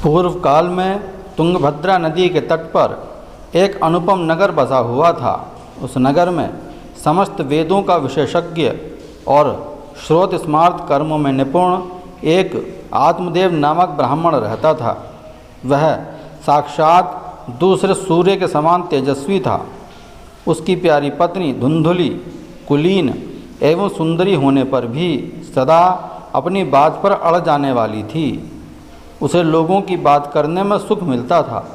पूर्व काल में तुंगभद्रा नदी के तट पर एक अनुपम नगर बसा हुआ था। उस नगर में समस्त वेदों का विशेषज्ञ और श्रोत स्मार्त कर्मों में निपुण एक आत्मदेव नामक ब्राह्मण रहता था। वह साक्षात दूसरे सूर्य के समान तेजस्वी था। उसकी प्यारी पत्नी धुंधुली, कुलीन एवं सुंदरी होने पर भी सदा अपनी बात पर अड़ जाने वाली थी। उसे लोगों की बात करने में सुख मिलता था।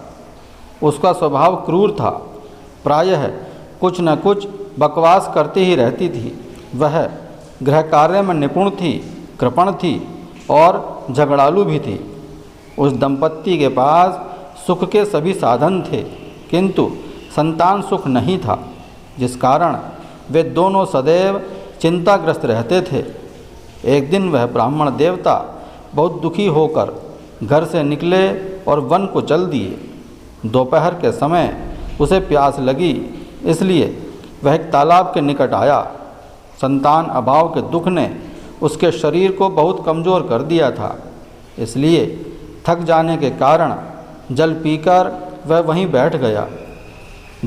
उसका स्वभाव क्रूर था। प्रायः कुछ न कुछ बकवास करती ही रहती थी। वह गृह कार्य में निपुण थी, कृपण थी और झगड़ालू भी थी। उस दंपत्ति के पास सुख के सभी साधन थे, किंतु संतान सुख नहीं था, जिस कारण वे दोनों सदैव चिंताग्रस्त रहते थे। एक दिन वह ब्राह्मण देवता बहुत दुखी होकर घर से निकले और वन को चल दिए। दोपहर के समय उसे प्यास लगी, इसलिए वह एक तालाब के निकट आया। संतान अभाव के दुख ने उसके शरीर को बहुत कमज़ोर कर दिया था, इसलिए थक जाने के कारण जल पीकर वह वहीं बैठ गया।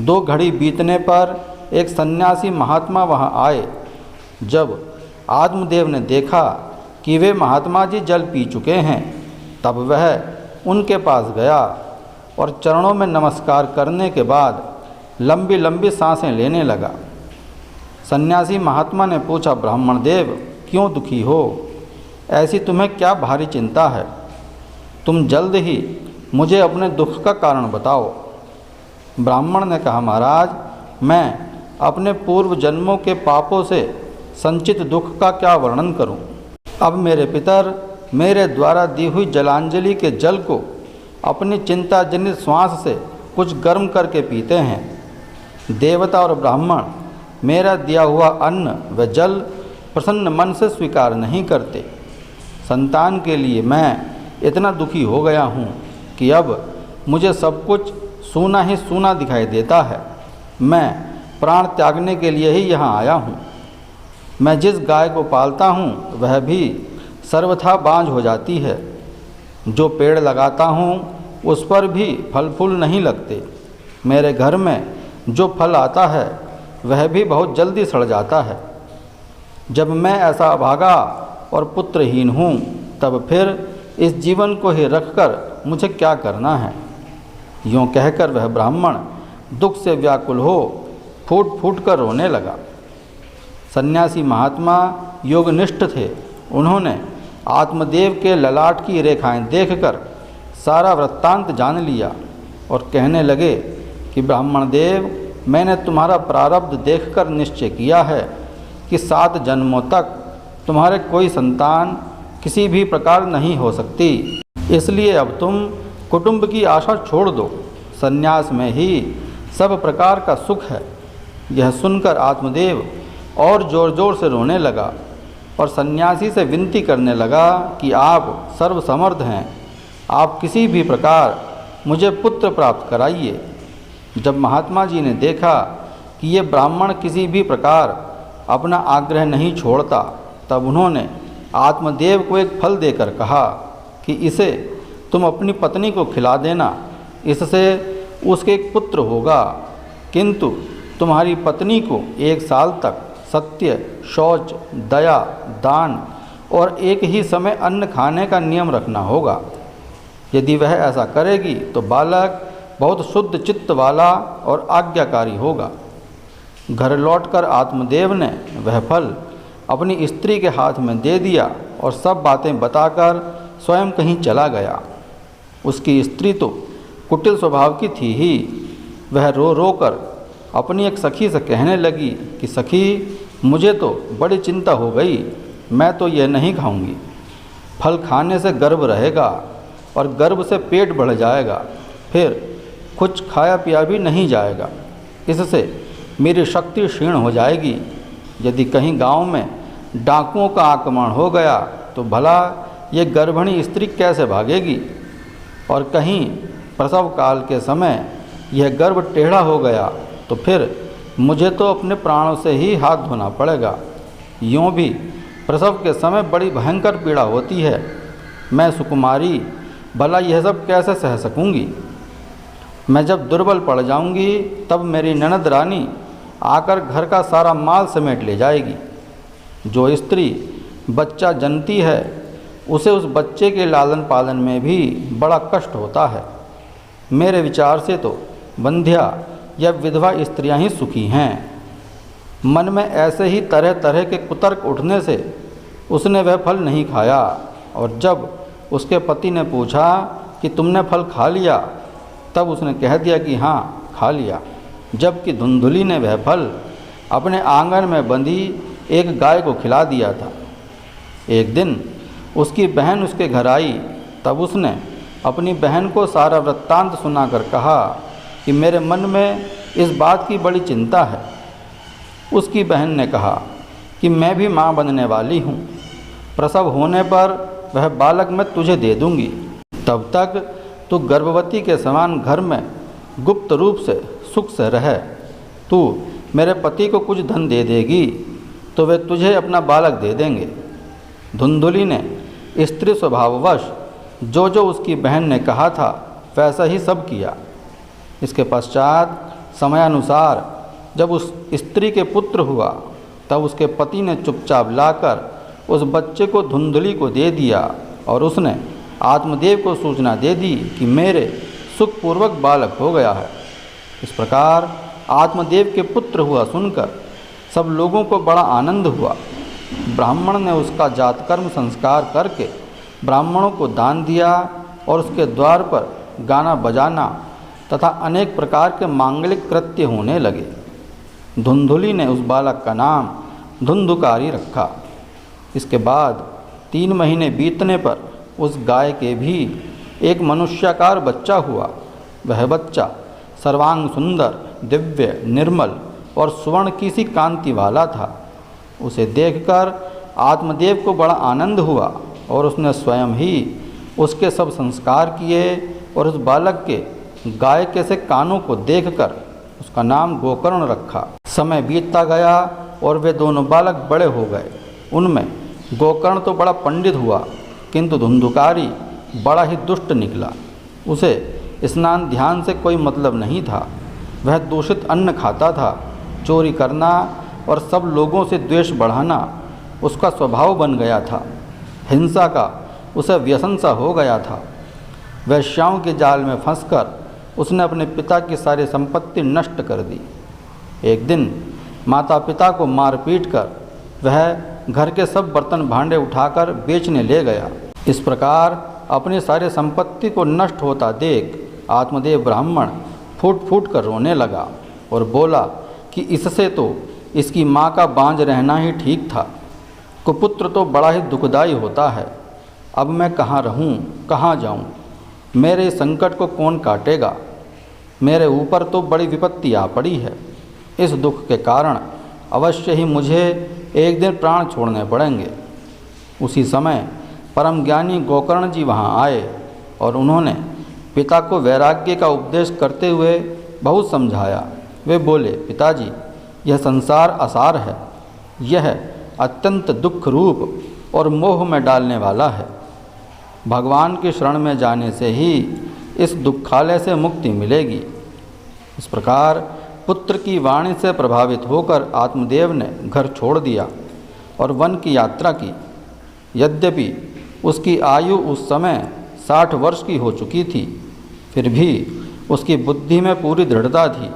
2 घड़ी बीतने पर एक सन्यासी महात्मा वहां आए। जब आत्मदेव ने देखा कि वे महात्मा जी जल पी चुके हैं, तब वह उनके पास गया और चरणों में नमस्कार करने के बाद लंबी लंबी सांसें लेने लगा। सन्यासी महात्मा ने पूछा, ब्राह्मण देव, क्यों दुखी हो? ऐसी तुम्हें क्या भारी चिंता है? तुम जल्द ही मुझे अपने दुख का कारण बताओ। ब्राह्मण ने कहा, महाराज, मैं अपने पूर्व जन्मों के पापों से संचित दुख का क्या वर्णन करूं? अब मेरे पितर मेरे द्वारा दी हुई जलांजलि के जल को अपनी चिंताजनित श्वास से कुछ गर्म करके पीते हैं। देवता और ब्राह्मण मेरा दिया हुआ अन्न व जल प्रसन्न मन से स्वीकार नहीं करते। संतान के लिए मैं इतना दुखी हो गया हूँ कि अब मुझे सब कुछ सूना ही सूना दिखाई देता है। मैं प्राण त्यागने के लिए ही यहाँ आया हूँ। मैं जिस गाय को पालता हूँ वह भी सर्वथा बांझ हो जाती है। जो पेड़ लगाता हूँ उस पर भी फल फूल नहीं लगते। मेरे घर में जो फल आता है वह भी बहुत जल्दी सड़ जाता है। जब मैं ऐसा अभागा और पुत्रहीन हूँ, तब फिर इस जीवन को ही रखकर मुझे क्या करना है? यूँ कहकर वह ब्राह्मण दुख से व्याकुल हो फूट फूट कर रोने लगा। सन्यासी महात्मा योगनिष्ठ थे। उन्होंने आत्मदेव के ललाट की रेखाएं देखकर सारा वृत्तांत जान लिया और कहने लगे कि ब्राह्मण देव, मैंने तुम्हारा प्रारब्ध देखकर निश्चय किया है कि 7 जन्मों तक तुम्हारे कोई संतान किसी भी प्रकार नहीं हो सकती। इसलिए अब तुम कुटुंब की आशा छोड़ दो। संन्यास में ही सब प्रकार का सुख है। यह सुनकर आत्मदेव और ज़ोर ज़ोर से रोने लगा और सन्यासी से विनती करने लगा कि आप सर्वसमर्थ हैं, आप किसी भी प्रकार मुझे पुत्र प्राप्त कराइए। जब महात्मा जी ने देखा कि ये ब्राह्मण किसी भी प्रकार अपना आग्रह नहीं छोड़ता, तब उन्होंने आत्मदेव को एक फल देकर कहा कि इसे तुम अपनी पत्नी को खिला देना, इससे उसके एक पुत्र होगा। किंतु तुम्हारी पत्नी को 1 साल तक सत्य, शौच, दया, दान और एक ही समय अन्न खाने का नियम रखना होगा। यदि वह ऐसा करेगी तो बालक बहुत शुद्ध चित्त वाला और आज्ञाकारी होगा। घर लौटकर आत्मदेव ने वह फल अपनी स्त्री के हाथ में दे दिया और सब बातें बताकर स्वयं कहीं चला गया। उसकी स्त्री तो कुटिल स्वभाव की थी ही। वह रो रो कर अपनी एक सखी से कहने लगी कि सखी, मुझे तो बड़ी चिंता हो गई, मैं तो यह नहीं खाऊंगी। फल खाने से गर्भ रहेगा और गर्भ से पेट बढ़ जाएगा, फिर कुछ खाया पिया भी नहीं जाएगा। इससे मेरी शक्ति क्षीण हो जाएगी। यदि कहीं गांव में डाकुओं का आक्रमण हो गया तो भला ये गर्भिणी स्त्री कैसे भागेगी? और कहीं प्रसव काल के समय यह गर्भ टेढ़ा हो गया तो फिर मुझे तो अपने प्राणों से ही हाथ धोना पड़ेगा। यूँ भी प्रसव के समय बड़ी भयंकर पीड़ा होती है। मैं सुकुमारी भला यह सब कैसे सह सकूंगी? मैं जब दुर्बल पड़ जाऊंगी तब मेरी ननद रानी आकर घर का सारा माल समेट ले जाएगी। जो स्त्री बच्चा जनती है उसे उस बच्चे के लालन पालन में भी बड़ा कष्ट होता है। मेरे विचार से तो बंध्या या विधवा स्त्रियां ही सुखी हैं। मन में ऐसे ही तरह तरह के कुतर्क उठने से उसने वह फल नहीं खाया, और जब उसके पति ने पूछा कि तुमने फल खा लिया, तब उसने कह दिया कि हाँ खा लिया, जबकि धुंधुली ने वह फल अपने आंगन में बंधी एक गाय को खिला दिया था। एक दिन उसकी बहन उसके घर आई, तब उसने अपनी बहन को सारा वृत्तांत सुनाकर कहा कि मेरे मन में इस बात की बड़ी चिंता है। उसकी बहन ने कहा कि मैं भी माँ बनने वाली हूँ, प्रसव होने पर वह बालक मैं तुझे दे दूँगी, तब तक तू गर्भवती के समान घर में गुप्त रूप से सुख से रह। तू मेरे पति को कुछ धन दे देगी तो वे तुझे अपना बालक दे देंगे। धुंधुली ने स्त्री स्वभाववश जो जो उसकी बहन ने कहा था वैसा ही सब किया। इसके पश्चात समयानुसार जब उस स्त्री के पुत्र हुआ, तब उसके पति ने चुपचाप लाकर उस बच्चे को धुंधुली को दे दिया, और उसने आत्मदेव को सूचना दे दी कि मेरे सुखपूर्वक बालक हो गया है। इस प्रकार आत्मदेव के पुत्र हुआ सुनकर सब लोगों को बड़ा आनंद हुआ। ब्राह्मण ने उसका जातकर्म संस्कार करके ब्राह्मणों को दान दिया, और उसके द्वार पर गाना बजाना तथा अनेक प्रकार के मांगलिक कृत्य होने लगे। धुंधुली ने उस बालक का नाम धुंधुकारी रखा। इसके बाद 3 महीने बीतने पर उस गाय के भी एक मनुष्याकार बच्चा हुआ। वह बच्चा सर्वांग सुंदर, दिव्य, निर्मल और स्वर्ण की सी कांति वाला था। उसे देखकर आत्मदेव को बड़ा आनंद हुआ, और उसने स्वयं ही उसके सब संस्कार किए, और उस बालक के गाय के से कानों को देखकर उसका नाम गोकर्ण रखा। समय बीतता गया और वे दोनों बालक बड़े हो गए। उनमें गोकर्ण तो बड़ा पंडित हुआ, किंतु धुंधुकारी बड़ा ही दुष्ट निकला। उसे स्नान ध्यान से कोई मतलब नहीं था। वह दूषित अन्न खाता था। चोरी करना और सब लोगों से द्वेष बढ़ाना उसका स्वभाव बन गया था। हिंसा का उसे व्यसन सा हो गया था। वैश्याओं के जाल में फंसकर उसने अपने पिता की सारी संपत्ति नष्ट कर दी। एक दिन माता पिता को मार पीट कर वह घर के सब बर्तन भांडे उठाकर बेचने ले गया। इस प्रकार अपनी सारी संपत्ति को नष्ट होता देख आत्मदेव ब्राह्मण फूट फूट कर रोने लगा और बोला कि इससे तो इसकी माँ का बांझ रहना ही ठीक था। कुपुत्र तो बड़ा ही दुखदाई होता है। अब मैं कहाँ रहूँ, कहाँ जाऊँ? मेरे संकट को कौन काटेगा? मेरे ऊपर तो बड़ी विपत्ति आ पड़ी है। इस दुख के कारण अवश्य ही मुझे एक दिन प्राण छोड़ने पड़ेंगे। उसी समय परम ज्ञानी गोकर्ण जी वहाँ आए और उन्होंने पिता को वैराग्य का उपदेश करते हुए बहुत समझाया। वे बोले, पिताजी, यह संसार असार है। यह अत्यंत दुख रूप और मोह में डालने वाला है। भगवान की शरण में जाने से ही इस दुखालय से मुक्ति मिलेगी। इस प्रकार पुत्र की वाणी से प्रभावित होकर आत्मदेव ने घर छोड़ दिया और वन की यात्रा की। यद्यपि उसकी आयु उस समय 60 वर्ष की हो चुकी थी, फिर भी उसकी बुद्धि में पूरी दृढ़ता थी।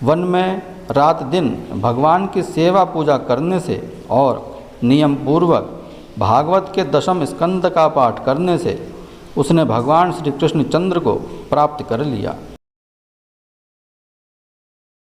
वन में रात दिन भगवान की सेवा पूजा करने से और नियम पूर्वक भागवत के 10वें स्कंद का पाठ करने से उसने भगवान श्री कृष्णचंद्र को प्राप्त कर लिया।